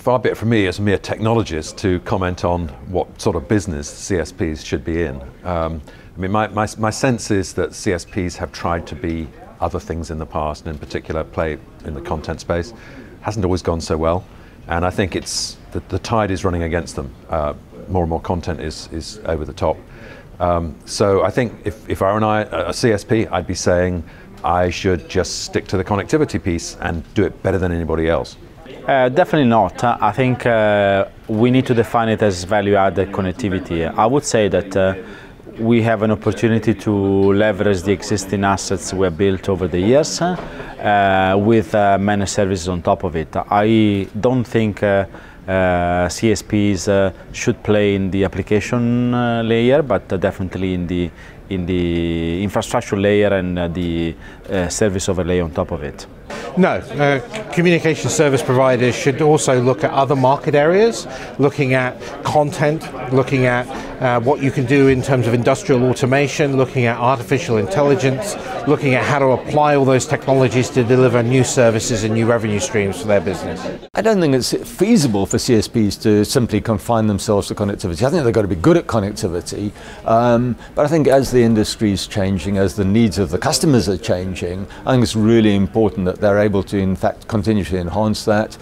far be it from me as a mere technologist to comment on what sort of business CSPs should be in. I mean, my sense is that CSPs have tried to be other things in the past, and in particular play in the content space. Hasn't always gone so well, and I think it's the tide is running against them. More and more content is over the top. So I think if I were a CSP, I'd be saying I should just stick to the connectivity piece and do it better than anybody else. Definitely not. I think we need to define it as value-added connectivity. I would say that we have an opportunity to leverage the existing assets we have built over the years with managed services on top of it. I don't think CSPs should play in the application layer, but definitely in the infrastructure layer and the service overlay on top of it. No, communication service providers should also look at other market areas, looking at content, looking at what you can do in terms of industrial automation, looking at artificial intelligence, looking at how to apply all those technologies to deliver new services and new revenue streams for their business. I don't think it's feasible for CSPs to simply confine themselves to connectivity. I think they've got to be good at connectivity, but I think as the industry is changing, as the needs of the customers are changing, I think it's really important that they're able to in fact continue to enhance that,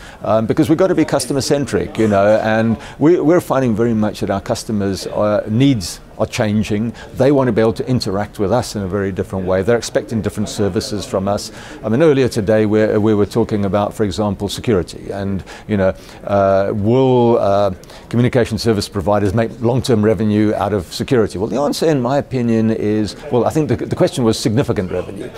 because we've got to be customer centric, you know, and we're finding very much that our customers' needs are changing. They want to be able to interact with us in a very different way. They're expecting different services from us. I mean, earlier today we were talking about, for example, security, and you know, will communication service providers make long-term revenue out of security? Well, the answer, in my opinion, is, well, I think the question was significant revenue,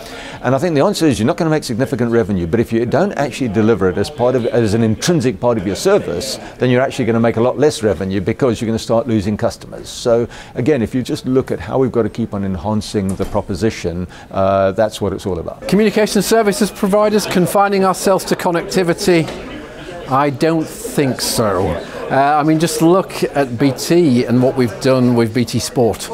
and I think the answer is you're not going to make significant revenue, but if you don't actually deliver it as an intrinsic part of your service, then you're actually going to make a lot less revenue because you're going to start losing customers. So again, if you just look at how we've got to keep on enhancing the proposition, that's what it's all about. Communication services providers confining ourselves to connectivity? I don't think so. I mean, just look at BT and what we've done with BT Sport.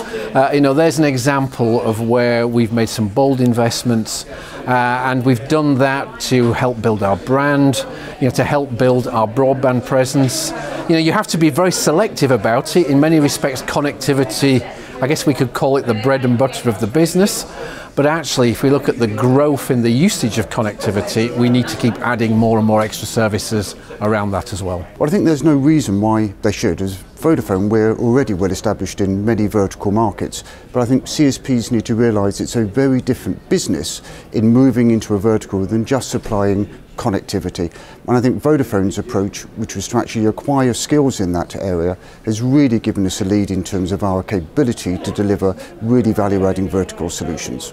You know, there's an example of where we've made some bold investments, and we've done that to help build our brand, you know, to help build our broadband presence. You know, you have to be very selective about it. In many respects, connectivity, I guess we could call it the bread and butter of the business. But actually, if we look at the growth in the usage of connectivity, we need to keep adding more and more extra services around that as well. Well, I think there's no reason why they should. As Vodafone, we're already well established in many vertical markets, but I think CSPs need to realise it's a very different business in moving into a vertical than just supplying connectivity. And I think Vodafone's approach, which was to actually acquire skills in that area, has really given us a lead in terms of our capability to deliver really value-adding vertical solutions.